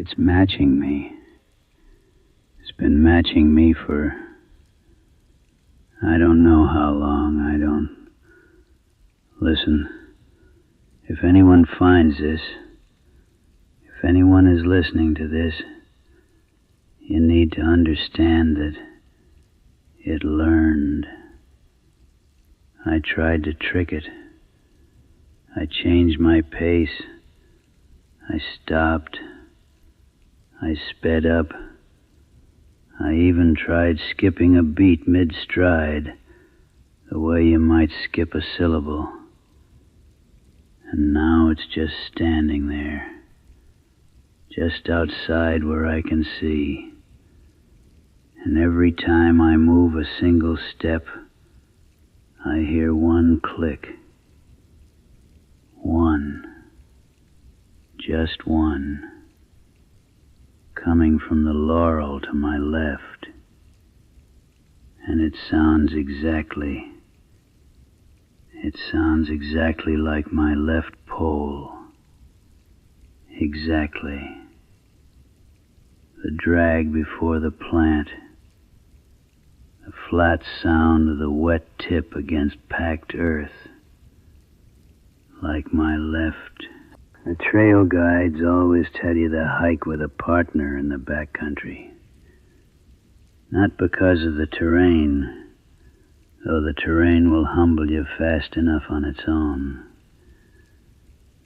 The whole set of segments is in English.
It's matching me. It's been matching me for I don't know how long. I don't. Listen, if anyone finds this, if anyone is listening to this, you need to understand that it learned. I tried to trick it. I changed my pace. I stopped. I sped up. I even tried skipping a beat mid-stride, the way you might skip a syllable. And now it's just standing there, just outside where I can see. And every time I move a single step, I hear one click. One. Just one. Coming from the laurel to my left. And it sounds exactly like my left pole. Exactly. The drag before the plant. The flat sound of the wet tip against packed earth. Like my left. The trail guides always tell you to hike with a partner in the backcountry. Not because of the terrain, though the terrain will humble you fast enough on its own.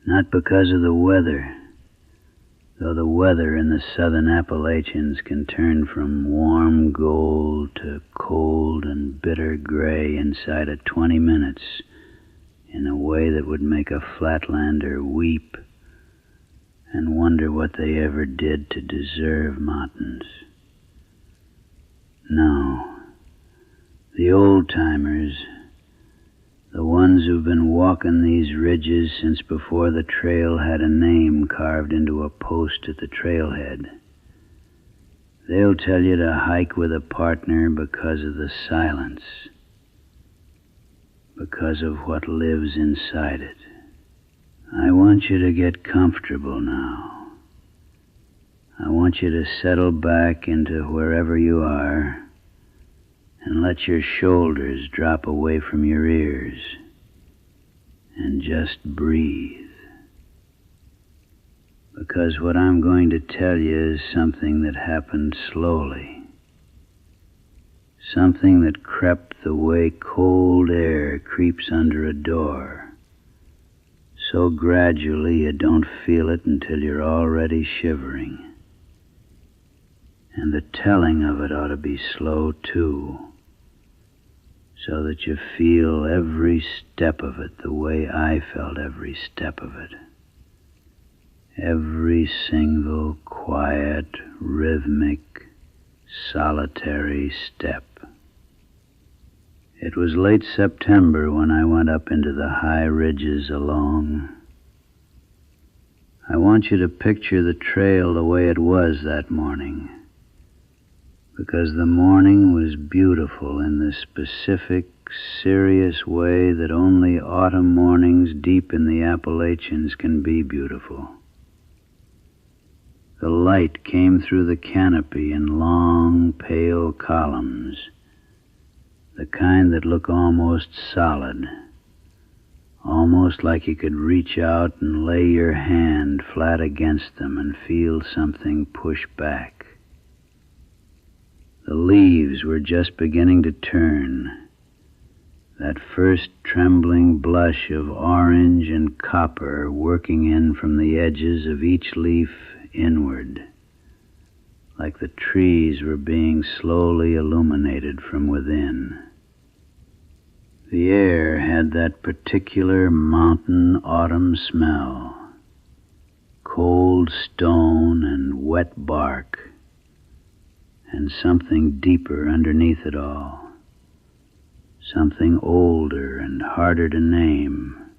Not because of the weather, though the weather in the southern Appalachians can turn from warm gold to cold and bitter gray inside of 20 minutes in a way that would make a flatlander weep and wonder what they ever did to deserve mountains. No, the old-timers, the ones who've been walking these ridges since before the trail had a name carved into a post at the trailhead, they'll tell you to hike with a partner because of the silence, because of what lives inside it. I want you to get comfortable now. I want you to settle back into wherever you are and let your shoulders drop away from your ears and just breathe. Because what I'm going to tell you is something that happened slowly. Something that crept the way cold air creeps under a door. So gradually you don't feel it until you're already shivering. And the telling of it ought to be slow too, so that you feel every step of it the way I felt every step of it. Every single quiet, rhythmic, solitary step. It was late September when I went up into the high ridges alone. I want you to picture the trail the way it was that morning, because the morning was beautiful in the specific, serious way that only autumn mornings deep in the Appalachians can be beautiful. The light came through the canopy in long, pale columns, the kind that look almost solid, almost like you could reach out and lay your hand flat against them and feel something push back. The leaves were just beginning to turn, that first trembling blush of orange and copper working in from the edges of each leaf inward, like the trees were being slowly illuminated from within. The air had that particular mountain autumn smell, cold stone and wet bark, and something deeper underneath it all, something older and harder to name,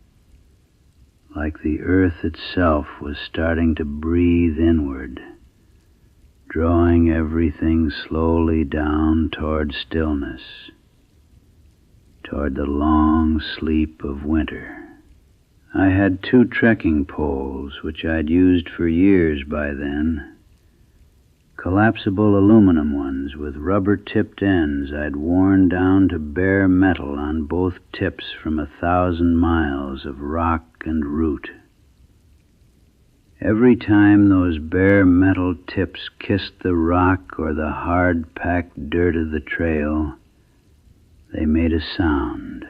like the earth itself was starting to breathe inward, drawing everything slowly down toward stillness, toward the long sleep of winter. I had 2 trekking poles, which I'd used for years by then, collapsible aluminum ones with rubber-tipped ends I'd worn down to bare metal on both tips from 1,000 miles of rock and root. Every time those bare metal tips kissed the rock or the hard-packed dirt of the trail, they made a sound,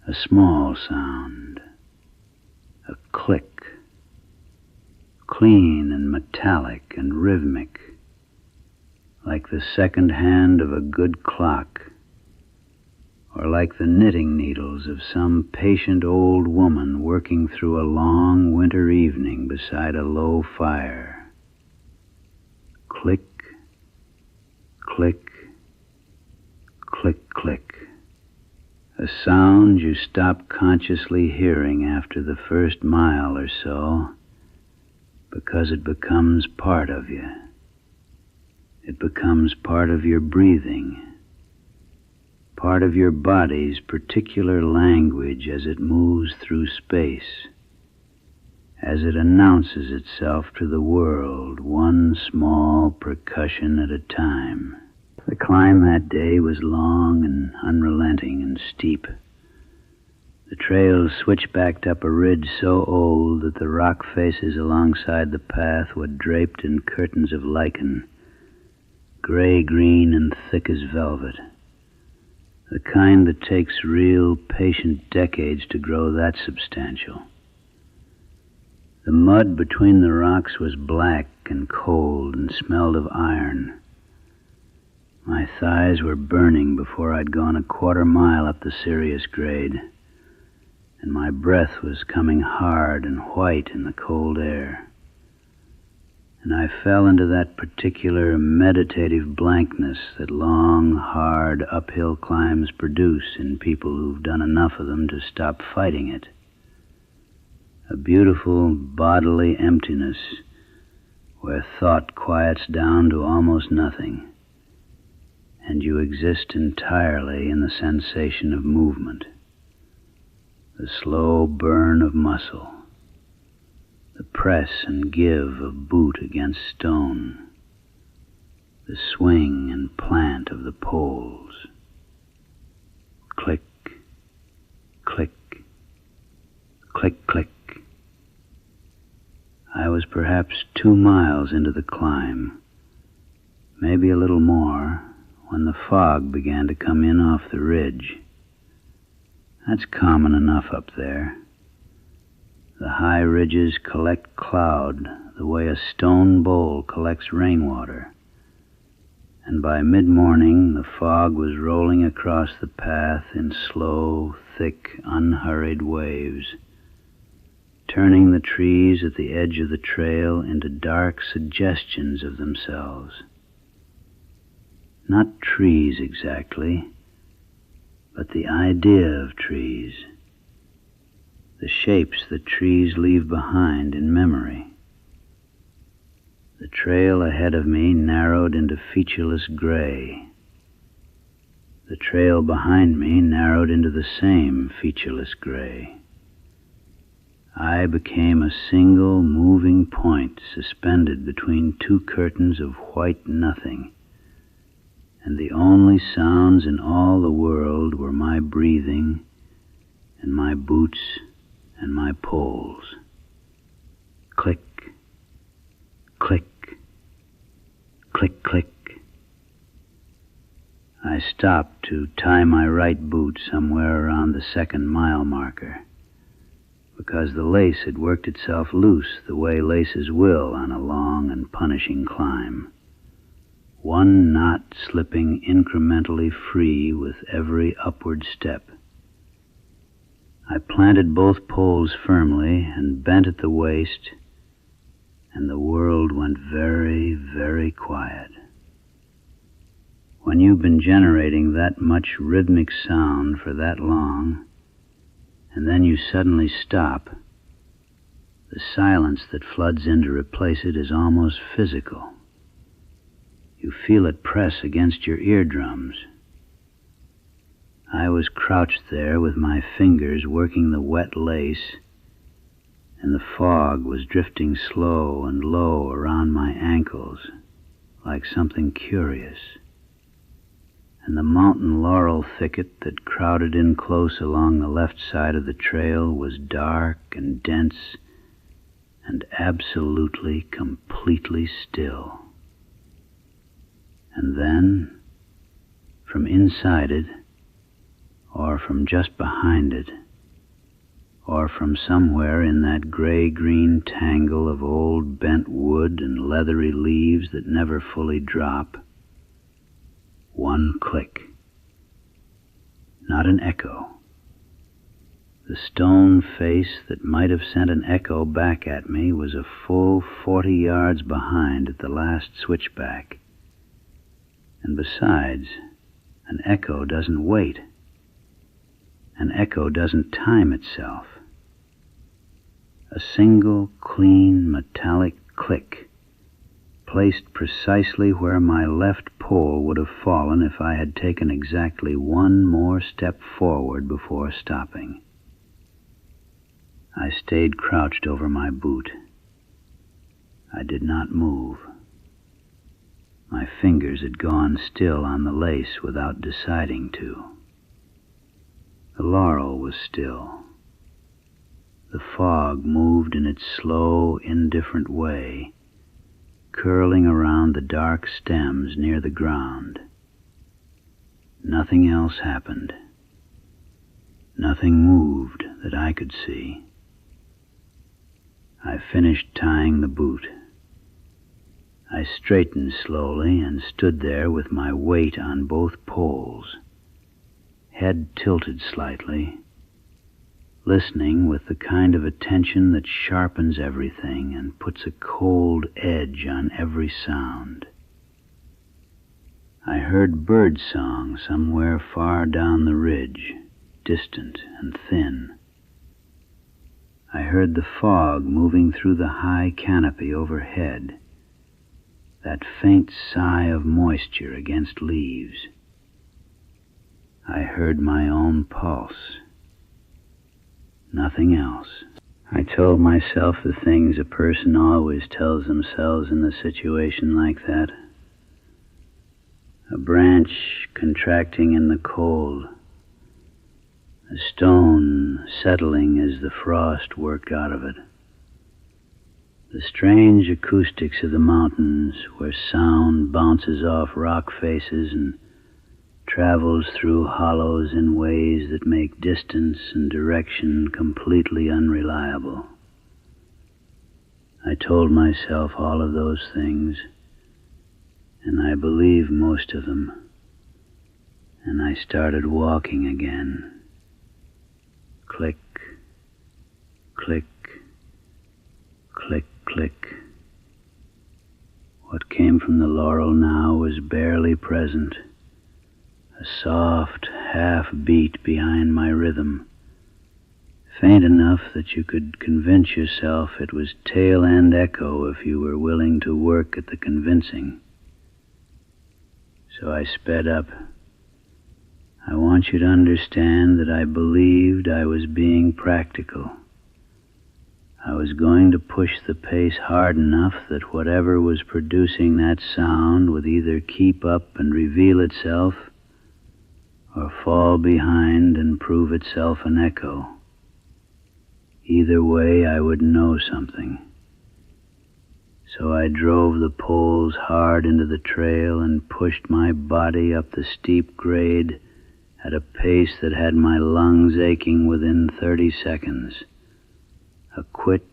a small sound, a click, clean and metallic and rhythmic, like the second hand of a good clock, or like the knitting needles of some patient old woman working through a long winter evening beside a low fire. Click, click, click, click. A sound you stop consciously hearing after the first mile or so, because it becomes part of you. It becomes part of your breathing, part of your body's particular language as it moves through space, as it announces itself to the world, one small percussion at a time. The climb that day was long and unrelenting and steep. The trail switchbacked up a ridge so old that the rock faces alongside the path were draped in curtains of lichen, gray-green and thick as velvet, the kind that takes real, patient decades to grow that substantial. The mud between the rocks was black and cold and smelled of iron. My thighs were burning before I'd gone a quarter mile up the serious grade, and my breath was coming hard and white in the cold air. And I fell into that particular meditative blankness that long, hard, uphill climbs produce in people who've done enough of them to stop fighting it. A beautiful bodily emptiness where thought quiets down to almost nothing, and you exist entirely in the sensation of movement, the slow burn of muscle, the press and give of boot against stone, the swing and plant of the poles. Click, click, click, click. I was perhaps 2 miles into the climb, maybe a little more, when the fog began to come in off the ridge. That's common enough up there. The high ridges collect cloud the way a stone bowl collects rainwater, and by mid-morning the fog was rolling across the path in slow, thick, unhurried waves, turning the trees at the edge of the trail into dark suggestions of themselves. Not trees exactly, but the idea of trees, the shapes that trees leave behind in memory. The trail ahead of me narrowed into featureless gray. The trail behind me narrowed into the same featureless gray. I became a single moving point suspended between two curtains of white nothing, and the only sounds in all the world were my breathing and my boots and my poles. Click, click, click, click. I stopped to tie my right boot somewhere around the 2nd mile marker, because the lace had worked itself loose the way laces will on a long and punishing climb, one knot slipping incrementally free with every upward step. I planted both poles firmly and bent at the waist, and the world went very, very quiet. When you've been generating that much rhythmic sound for that long, and then you suddenly stop, the silence that floods in to replace it is almost physical. You feel it press against your eardrums. I was crouched there with my fingers working the wet lace, and the fog was drifting slow and low around my ankles like something curious, and the mountain laurel thicket that crowded in close along the left side of the trail was dark and dense and absolutely, completely still. And then, from inside it, or from just behind it, or from somewhere in that gray-green tangle of old bent wood and leathery leaves that never fully drop, one click. Not an echo. The stone face that might have sent an echo back at me was a full 40 yards behind at the last switchback. And besides, an echo doesn't wait. An echo doesn't time itself. A single, clean, metallic click, placed precisely where my left pole would have fallen if I had taken exactly one more step forward before stopping. I stayed crouched over my boot. I did not move. My fingers had gone still on the lace without deciding to. The laurel was still. The fog moved in its slow, indifferent way, curling around the dark stems near the ground. Nothing else happened. Nothing moved that I could see. I finished tying the boot. I straightened slowly and stood there with my weight on both poles, head tilted slightly, listening with the kind of attention that sharpens everything and puts a cold edge on every sound. I heard bird song somewhere far down the ridge, distant and thin. I heard the fog moving through the high canopy overhead, that faint sigh of moisture against leaves. I heard my own pulse. Nothing else. I told myself the things a person always tells themselves in a situation like that. A branch contracting in the cold, a stone settling as the frost worked out of it. The strange acoustics of the mountains, where sound bounces off rock faces and travels through hollows in ways that make distance and direction completely unreliable. I told myself all of those things, and I believed most of them, and I started walking again. Click, click, click, click. What came from the laurel now was barely present, a soft half-beat behind my rhythm, faint enough that you could convince yourself it was tail-end echo if you were willing to work at the convincing. So I sped up. I want you to understand that I believed I was being practical. I was going to push the pace hard enough that whatever was producing that sound would either keep up and reveal itself or fall behind and prove itself an echo. Either way, I would know something. So I drove the poles hard into the trail and pushed my body up the steep grade at a pace that had my lungs aching within 30 seconds. A quick,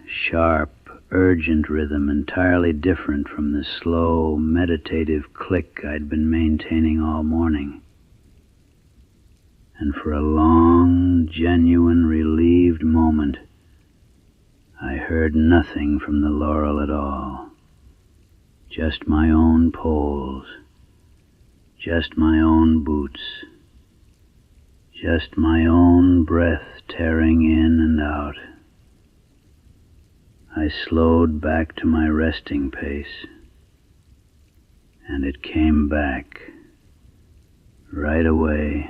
sharp, urgent rhythm entirely different from the slow, meditative click I'd been maintaining all morning. And for a long, genuine, relieved moment, I heard nothing from the laurel at all. Just my own poles, just my own boots, just my own breath tearing in and out. I slowed back to my resting pace, and it came back right away,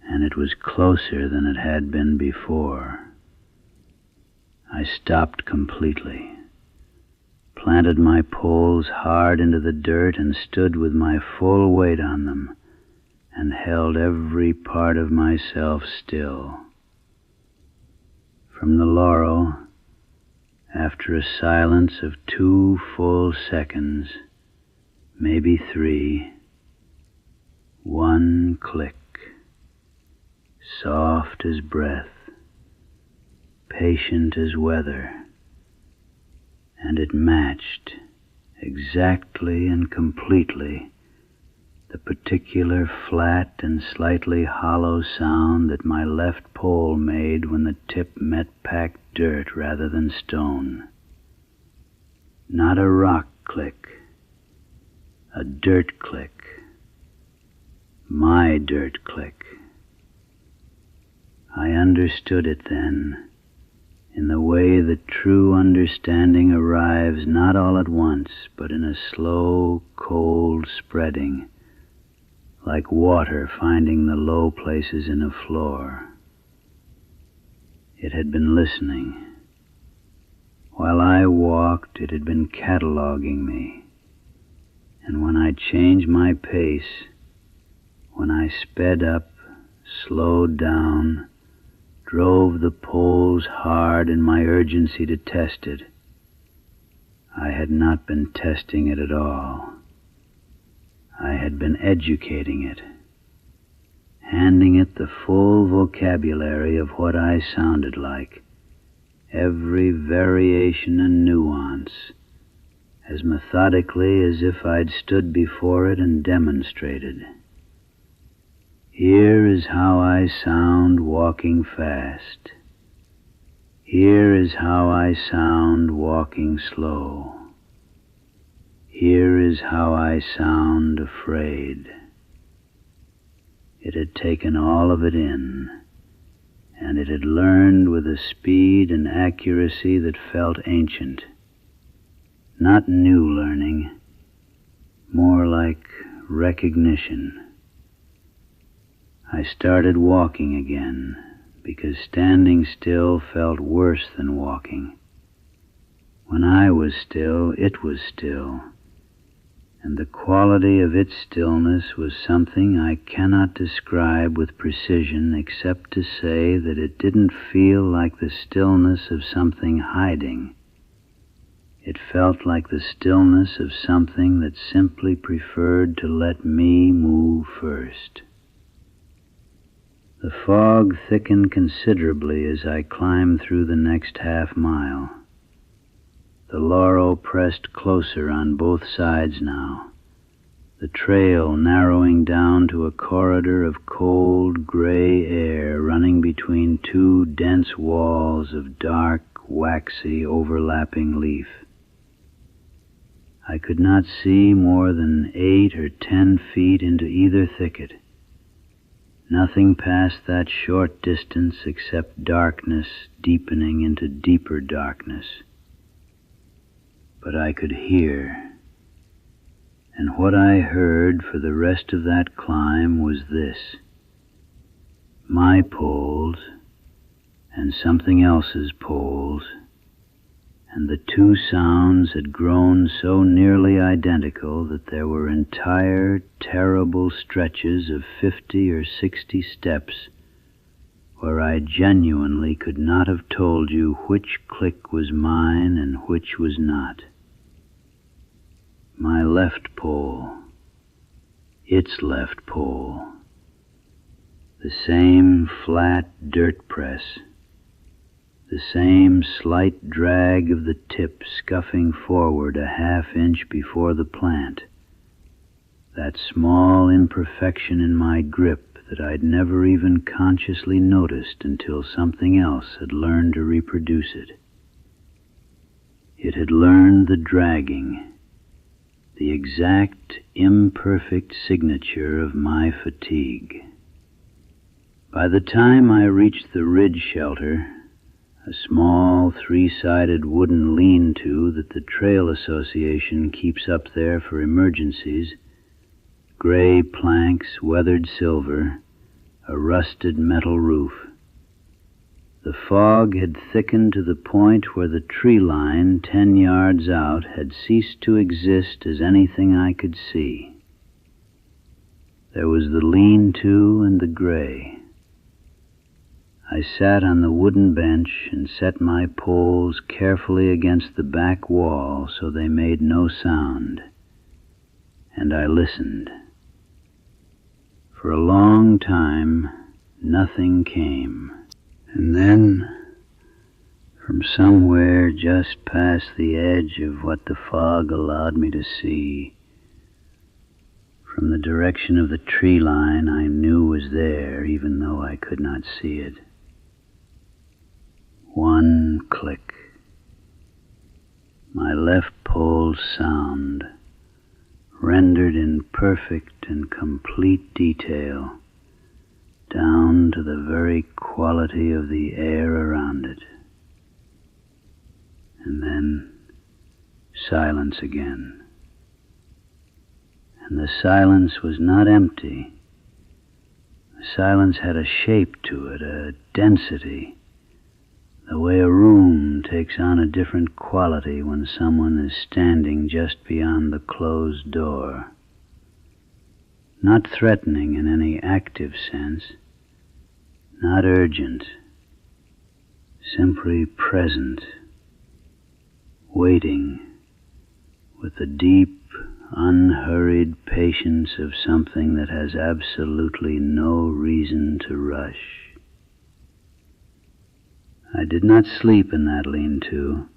and it was closer than it had been before. I stopped completely, planted my poles hard into the dirt, and stood with my full weight on them, and held every part of myself still. From the laurel, after a silence of 2 full seconds, maybe 3, one click, soft as breath, patient as weather, and it matched exactly and completely the particular flat and slightly hollow sound that my left pole made when the tip met packed dirt rather than stone. Not a rock click, a dirt click, my dirt click. I understood it then, in the way that true understanding arrives not all at once, but in a slow, cold spreading, like water finding the low places in a floor. It had been listening. While I walked, it had been cataloging me. And when I changed my pace, when I sped up, slowed down, drove the poles hard in my urgency to test it, I had not been testing it at all. I had been educating it, handing it the full vocabulary of what I sounded like, every variation and nuance, as methodically as if I'd stood before it and demonstrated. Here is how I sound walking fast. Here is how I sound walking slow. Here is how I sound afraid. It had taken all of it in, and it had learned with a speed and accuracy that felt ancient. Not new learning, more like recognition. I started walking again, because standing still felt worse than walking. When I was still, it was still, and the quality of its stillness was something I cannot describe with precision except to say that it didn't feel like the stillness of something hiding. It felt like the stillness of something that simply preferred to let me move first. The fog thickened considerably as I climbed through the next half-mile. The laurel pressed closer on both sides now, the trail narrowing down to a corridor of cold, gray air running between 2 dense walls of dark, waxy, overlapping leaf. I could not see more than 8 or 10 feet into either thicket. Nothing past that short distance except darkness deepening into deeper darkness. But I could hear, and what I heard for the rest of that climb was this: my poles and something else's poles, and the 2 sounds had grown so nearly identical that there were entire, terrible stretches of 50 or 60 steps where I genuinely could not have told you which click was mine and which was not. My left pole, its left pole, the same flat dirt press, the same slight drag of the tip scuffing forward a half-inch before the plant, that small imperfection in my grip that I'd never even consciously noticed until something else had learned to reproduce it. It had learned the dragging, the exact imperfect signature of my fatigue. By the time I reached the ridge shelter, a small 3-sided wooden lean-to that the Trail Association keeps up there for emergencies, gray planks, weathered silver, a rusted metal roof. The fog had thickened to the point where the tree line 10 yards out had ceased to exist as anything I could see. There was the lean-to and the gray. I sat on the wooden bench and set my poles carefully against the back wall so they made no sound, and I listened. For a long time, nothing came. And then, from somewhere just past the edge of what the fog allowed me to see, from the direction of the tree line I knew was there, even though I could not see it. One click. My left pole's sound, rendered in perfect and complete detail, down to the very quality of the air around it. And then silence again. And the silence was not empty. The silence had a shape to it, a density, the way a room takes on a different quality when someone is standing just beyond the closed door. Not threatening in any active sense, not urgent, simply present, waiting with the deep, unhurried patience of something that has absolutely no reason to rush. I did not sleep in that lean-to.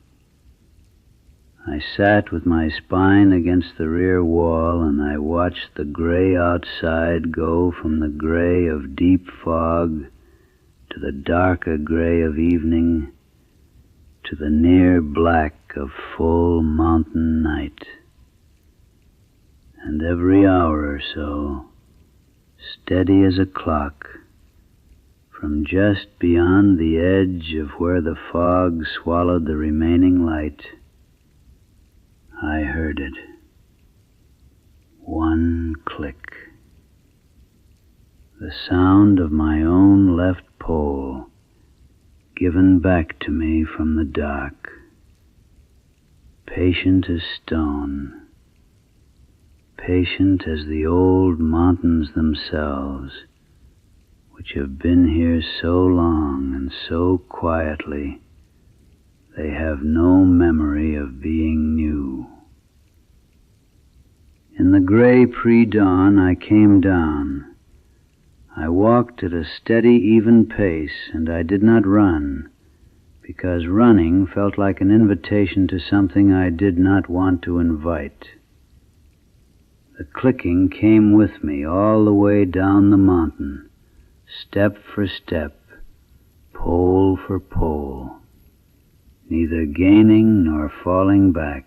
I sat with my spine against the rear wall, and I watched the gray outside go from the gray of deep fog to the darker gray of evening to the near black of full mountain night. And every hour or so, steady as a clock, from just beyond the edge of where the fog swallowed the remaining light, I heard it. One click. The sound of my own left pole given back to me from the dark, patient as stone, patient as the old mountains themselves, which have been here so long and so quietly, they have no memory of being new. In the gray pre-dawn, I came down. I walked at a steady, even pace, and I did not run, because running felt like an invitation to something I did not want to invite. The clicking came with me all the way down the mountain, step for step, pole for pole, neither gaining nor falling back.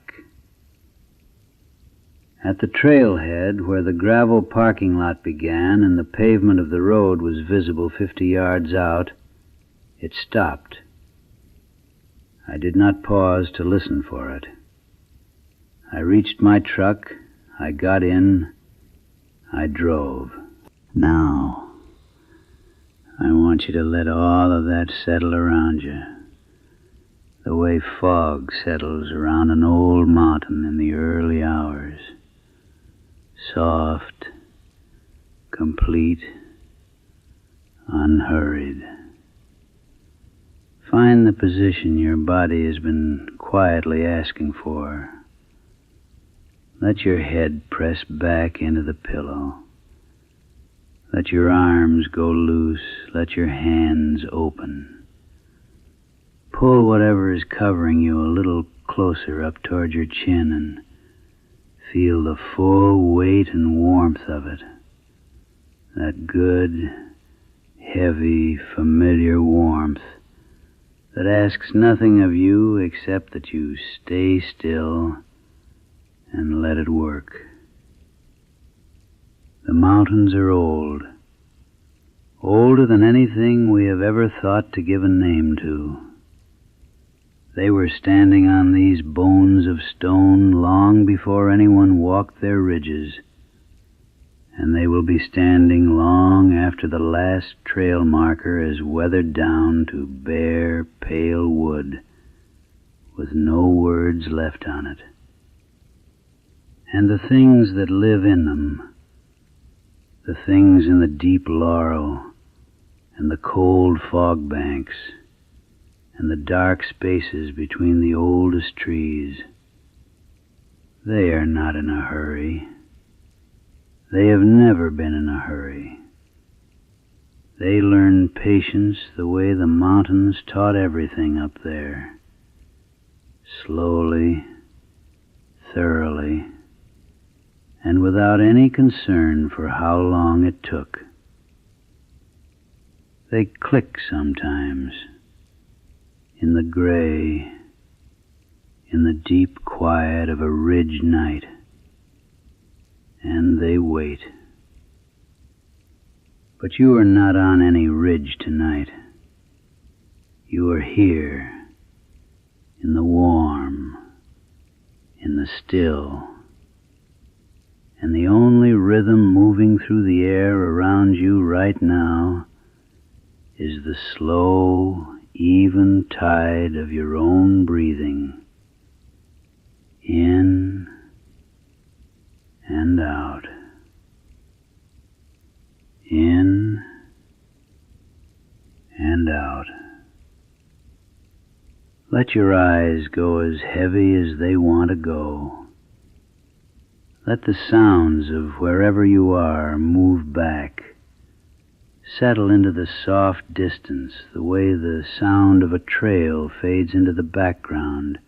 At the trailhead, where the gravel parking lot began and the pavement of the road was visible 50 yards out, it stopped. I did not pause to listen for it. I reached my truck, I got in, I drove. Now, I want you to let all of that settle around you, the way fog settles around an old mountain in the early hours. Soft, complete, unhurried. Find the position your body has been quietly asking for. Let your head press back into the pillow. Let your arms go loose. Let your hands open. Pull whatever is covering you a little closer up toward your chin and feel the full weight and warmth of it. That good, heavy, familiar warmth that asks nothing of you except that you stay still and let it work. The mountains are old, older than anything we have ever thought to give a name to. They were standing on these bones of stone long before anyone walked their ridges, and they will be standing long after the last trail marker is weathered down to bare, pale wood with no words left on it. And the things that live in them, the things in the deep laurel and the cold fog banks and the dark spaces between the oldest trees, they are not in a hurry. They have never been in a hurry. They learn patience the way the mountains taught everything up there, slowly, thoroughly, and without any concern for how long it took. They click sometimes, in the gray, in the deep quiet of a ridge night, and they wait. But you are not on any ridge tonight. You are here, in the warm, in the still, and the only rhythm moving through the air around you right now is the slow, even tide of your own breathing, in and out, in and out. Let your eyes go as heavy as they want to go. Let the sounds of wherever you are move back. Settle into the soft distance the way the sound of a trail fades into the background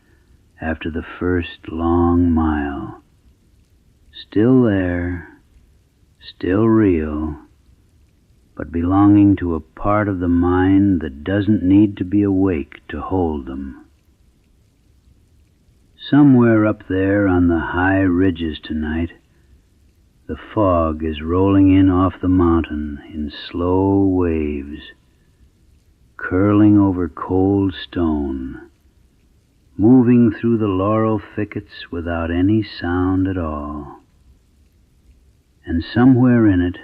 after the first long mile. Still there, still real, but belonging to a part of the mind that doesn't need to be awake to hold them. Somewhere up there on the high ridges tonight, the fog is rolling in off the mountain in slow waves, curling over cold stone, moving through the laurel thickets without any sound at all. And somewhere in it,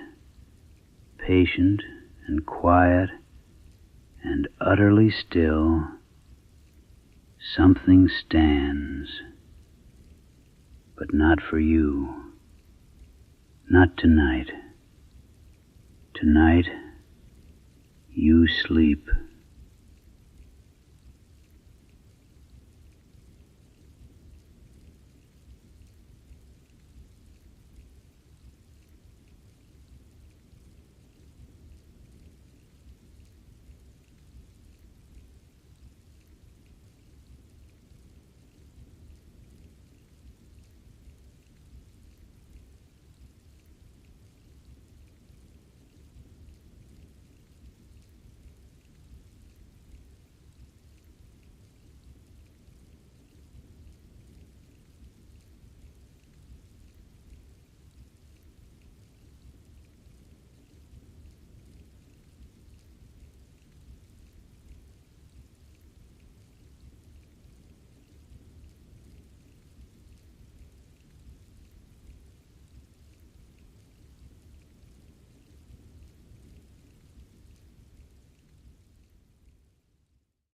patient and quiet and utterly still, something stands, but not for you. Not tonight. Tonight, you sleep.